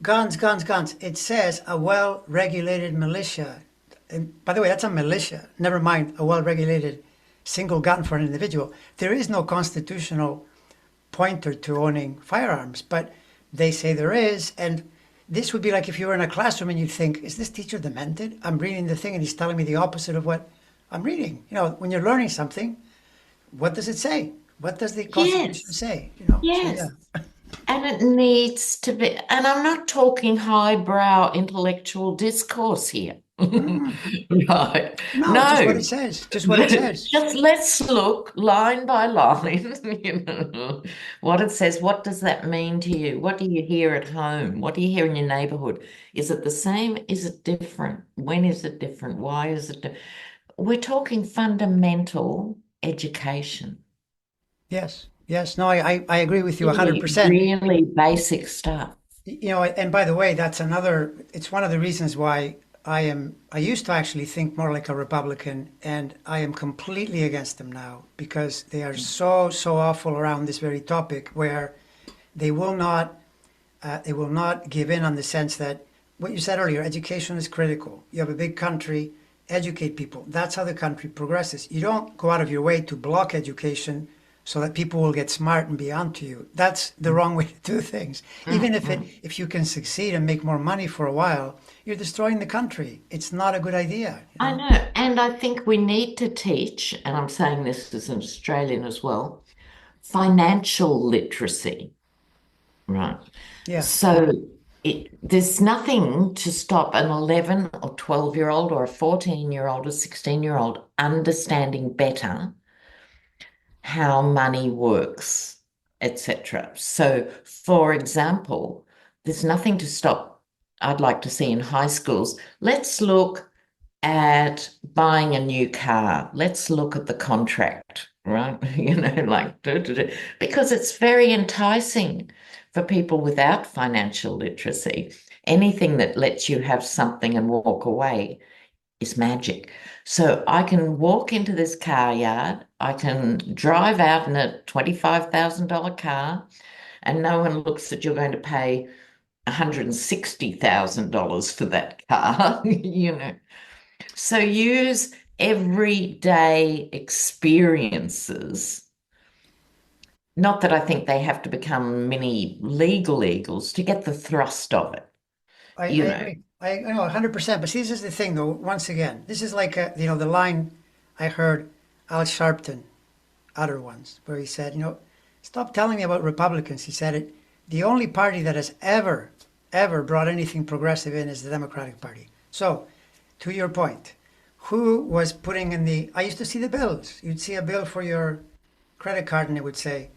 guns, guns, guns. It says a well-regulated militia. And by the way, that's a militia. Never mind a well-regulated single gun for an individual. There is no constitutional pointer to owning firearms, but they say there is. And this would be like if you were in a classroom and you'd think, is this teacher demented? I'm reading the thing and he's telling me the opposite of what I'm reading. When you're learning something, what does it say? What does the Constitution Yes. say? So yeah. Yes. And it needs to be, and I'm not talking highbrow intellectual discourse here. Mhm. Right. No, just what No. it says. Just what it says. Just let's look line by line, what it says. What does that mean to you? What do you hear at home? What do you hear in your neighborhood? Is it the same? Is it different? When is it different? Why is it? We're talking fundamental education. Yes. Yes. No, I agree with you Really, 100%. really basic stuff. And by the way, it's one of the reasons why I used to actually think more like a Republican, and I am completely against them now because they are so, so awful around this very topic where they will not, they will not give in on the sense that what you said earlier, education is critical. You have a big country, educate people. That's how the country progresses. You don't go out of your way to block education so that people will get smart and be onto you. That's the wrong way to do things. Even Mm-mm. if you can succeed and make more money for a while, you're destroying the country. It's not a good idea. I know. And I think we need to teach, and I'm saying this as an Australian as well, financial literacy, right? Yeah. So there's nothing to stop an 11 or 12-year-old or a 14-year-old or 16-year-old understanding better how money works, etc. So, for example, there's nothing to stop. I'd like to see in high schools. Let's look at buying a new car. Let's look at the contract, right? Like, because it's very enticing for people without financial literacy. Anything that lets you have something and walk away is magic. So I can walk into this car yard, I can drive out in a $25,000 car, and no one looks that you're going to pay $160,000 for that car, So use everyday experiences. Not that I think they have to become mini legal eagles to get the thrust of it, I you know. agree. I know 100%. But see, this is the thing, though. Once again, this is like the line I heard Al Sharpton utter once, where he said, stop telling me about Republicans. He said it. The only party that has ever brought anything progressive in is the Democratic Party. So, to your point, who was putting in I used to see the bills. You'd see a bill for your credit card, and it would say,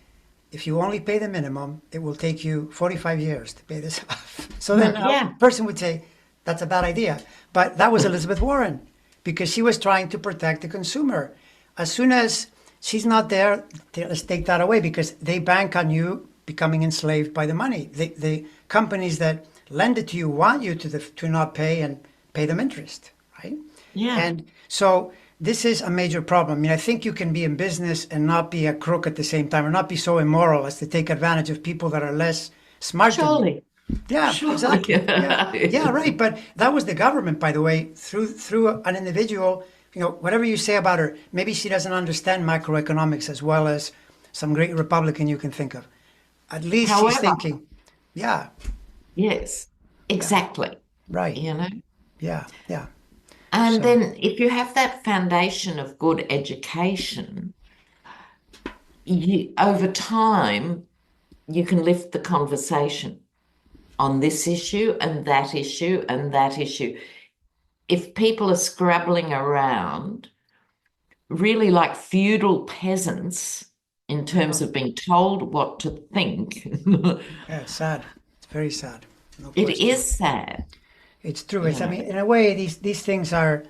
if you only pay the minimum, it will take you 45 years to pay this off. So then Yeah. a person would say, that's a bad idea. But that was Elizabeth Warren, because she was trying to protect the consumer. As soon as she's not there, let's take that away, because they bank on you becoming enslaved by the money. The companies that lend it to you want you to not pay and pay them interest, right? Yeah. And so this is a major problem. I mean, I think you can be in business and not be a crook at the same time, or not be so immoral as to take advantage of people that are less smart than you. Surely. Yeah, Surely. exactly. Yeah, right. But that was the government, by the way, through an individual. Whatever you say about her, maybe she doesn't understand macroeconomics as well as some great Republican you can think of. At least she's However, thinking, yeah, yes, exactly, right. you know. Yeah. And So, then if you have that foundation of good education, over time, you can lift the conversation on this issue and that issue and that issue. If people are scrabbling around, really like feudal peasants in terms of being told what to think, yeah, it's sad. It's very sad. No it question. is sad, It's true. you I know. mean, in a way, these things are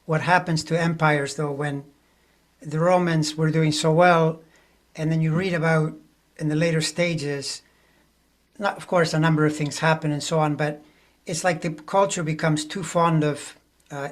what happens to empires, though, when the Romans were doing so well, and then you read about in the later stages, not, of course, a number of things happen and so on, but it's like the culture becomes too fond of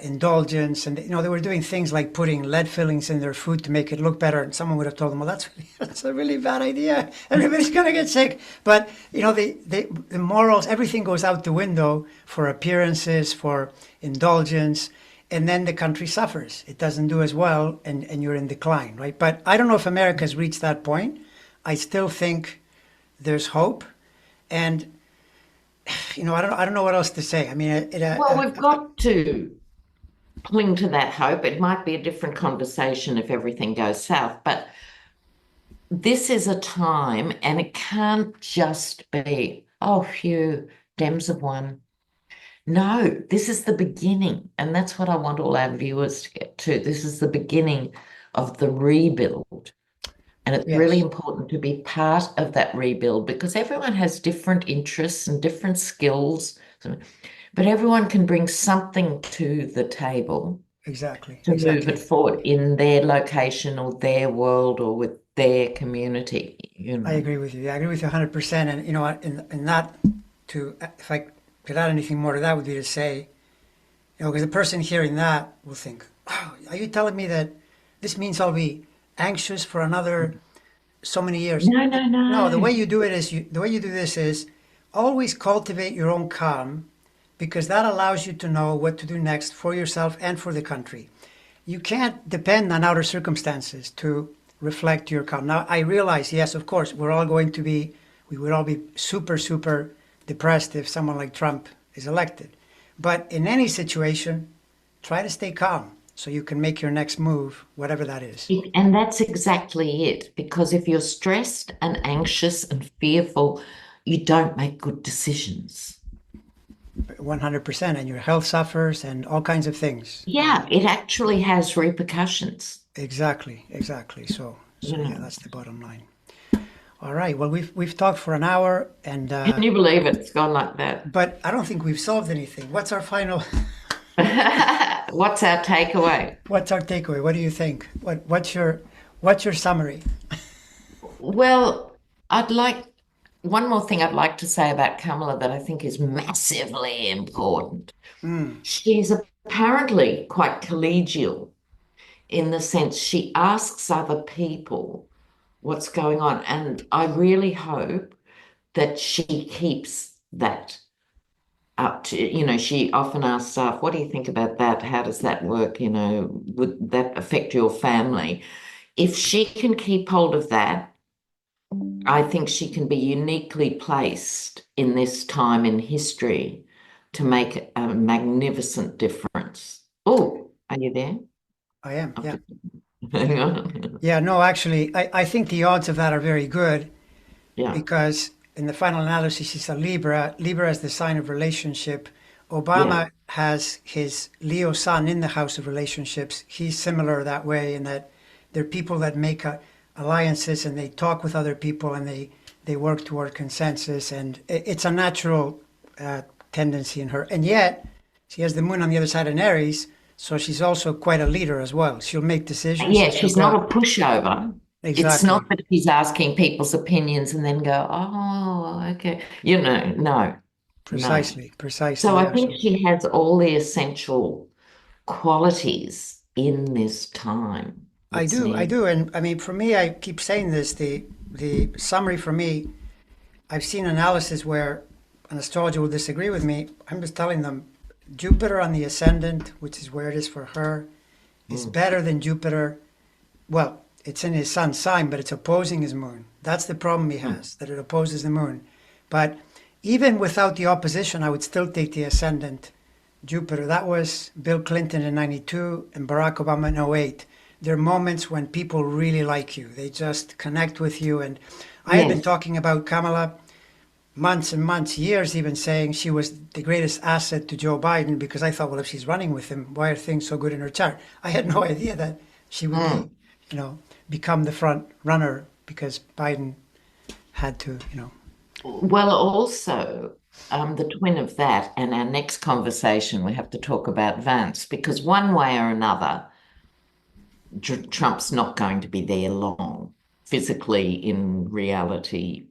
indulgence, and they were doing things like putting lead fillings in their food to make it look better, and someone would have told them, well, that's a really bad idea, everybody's going to get sick. But the morals, everything goes out the window for appearances, for indulgence, and then the country suffers. It doesn't do as well, and you're in decline, right? But I don't know if America's reached that point. I still think there's hope, and I don't know what else to say. I mean, Well, we've got to cling to that hope. It might be a different conversation if everything goes south, but this is a time, and it can't just be, oh, phew, Dems have won. No, this is the beginning, and that's what I want all our viewers to get to. This is the beginning of the rebuild. And it's really yes, important to be part of that rebuild because everyone has different interests and different skills, but everyone can bring something to the table exactly, to move it exactly. forward in their location or their world or with their community. I agree with you. I agree with you 100%. And in that, if I could add anything more to that, would be to say, because the person hearing that will think, "Wow, are you telling me that this means I'll be anxious for another so many years?" No, no, No, the no. way you do it is the way you do this is always cultivate your own calm, because that allows you to know what to do next for yourself and for the country. You can't depend on outer circumstances to reflect your calm. Now, I realize, yes, of course, we would all be super, super depressed if someone like Trump is elected. But in any situation, try to stay calm so you can make your next move, whatever that is. And that's exactly it. Because if you're stressed and anxious and fearful, you don't make good decisions. 100%. And your health suffers and all kinds of things. Yeah, it actually has repercussions, Exactly. So you yeah, know. that's the bottom line. All right. Well, we've talked for an hour, and Can you believe it? It's gone like that. but I don't think we've solved anything. What's our final? What's our takeaway? What's our takeaway? What do you think? What's your summary? Well, I'd like one more thing I'd like to say about Kamala that I think is massively important. Mm, She's apparently quite collegial in the sense she asks other people what's going on. And I really hope that she keeps that up to, she often asks staff, what do you think about that? How does that work? Would that affect your family? If she can keep hold of that, I think she can be uniquely placed in this time in history to make a magnificent difference. Oh, are you there? I am. I've Yeah. just- Hang on. Yeah. No, actually, I think the odds of that are very good Yeah, because in the final analysis, she's a Libra. Libra is the sign of relationship. yeah, Obama has his Leo sun in the house of relationships. He's similar that way in that they're people that make alliances and they talk with other people and they work toward consensus. And it's a natural uh, tendency in her. And yet, she has the moon on the other side in Aries. So she's also quite a leader as well. She'll make decisions yeah. and she'll She's not go, a pushover. It's not exactly, that she's asking people's opinions and then go, oh, okay. No, no. precisely, precisely. So I Yeah. think So she has all the essential qualities in this time that's I needed. do. And I mean, for me, I keep saying this, the summary for me, I've seen analysis where an astrologer will disagree with me. I'm just telling them Jupiter on the ascendant, which is where it is for her, is Mm, better than Jupiter. Well, it's in his sun sign, but it's opposing his moon. That's the problem he mm. has, that it opposes the moon. But even without the opposition, I would still take the ascendant Jupiter. That was Bill Clinton in 92 and Barack Obama in '08. There are moments when people really like you. They just connect with you. And I had been Yes. talking about Kamala months and months, years even, saying she was the greatest asset to Joe Biden because I thought, well, if she's running with him, why are things so good in her chart? I had no idea that she would be, Mm. you know, become the front runner because Biden had to, Well, also, the twin of that, and our next conversation, we have to talk about Vance because one way or another, Trump's not going to be there long. Physically, in reality,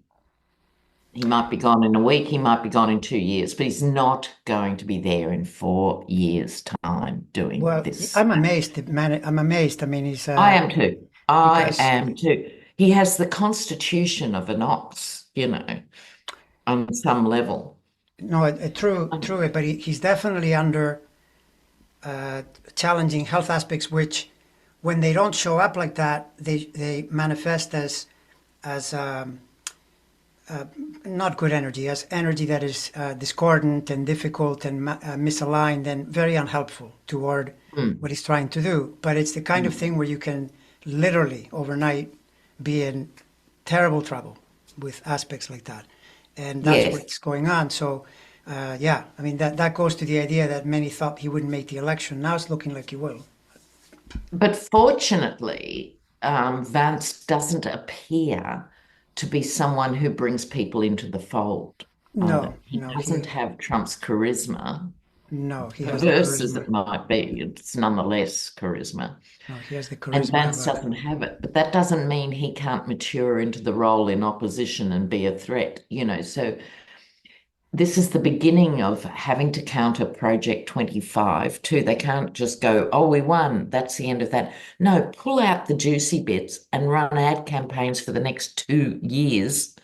he might be gone in a week, he might be gone in 2 years, but he's not going to be there in 4 years' time doing well, this. I'm amazed, man. I'm amazed. I mean, he's, I am too. I because, am too. He has the constitution of an ox, on some level. no, true, but he's definitely under challenging health aspects, which when they don't show up like that, they manifest as not good energy, as energy that is discordant and difficult and misaligned and very unhelpful toward Mm, what he's trying to do. But it's the kind of mm. thing where you can literally overnight be in terrible trouble with aspects like that. And that's Yes. what's going on. So, yeah, I mean, that goes to the idea that many thought he wouldn't make the election. Now it's looking like he will. But fortunately, Vance doesn't appear to be someone who brings people into the fold either. No, He no, doesn't have Trump's charisma. no, he has the Perverse as it charisma. might be, it's nonetheless charisma. No, he has the And charisma of Vance a. doesn't have it. But that doesn't mean he can't mature into the role in opposition and be a threat. So this is the beginning of having to counter Project 25 too. They can't just go, oh, we won. That's the end of that. No, pull out the juicy bits and run ad campaigns for the next 2 years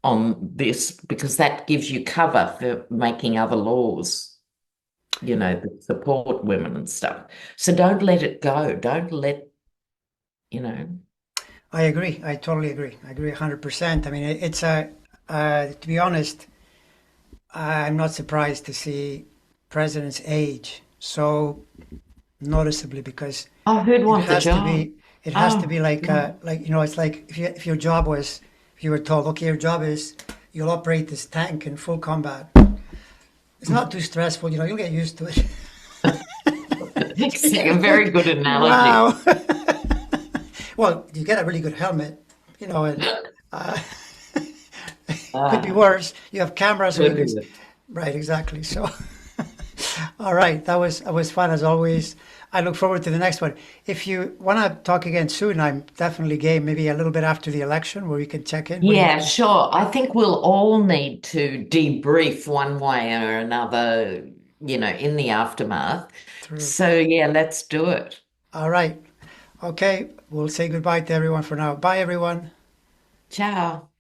on this because that gives you cover for making other laws, that support women and stuff. So don't let it go. Don't let, you know, I agree. I totally agree. I agree 100%. I mean, it's to be honest, I'm not surprised to see presidents age so noticeably because oh, who'd it want the has to job? be, it has to Oh, be like, yeah. it's like if your job was, if you were told, okay, your job is you'll operate this tank in full combat. It's not too stressful, you'll get used to it. It's a very good analogy. Wow. Well, you get a really good helmet, and Could be Ah, worse. You have cameras, so you could can. be. Right, exactly. So, all right, that was fun as always. I look forward to the next one. If you want to talk again soon, I'm definitely game. Maybe a little bit after the election, where we can check in. What do you Yeah, think? sure. I think we'll all need to debrief one way or another, in the aftermath. True. So, yeah, let's do it. All right. Okay, we'll say goodbye to everyone for now. Bye, everyone. Ciao.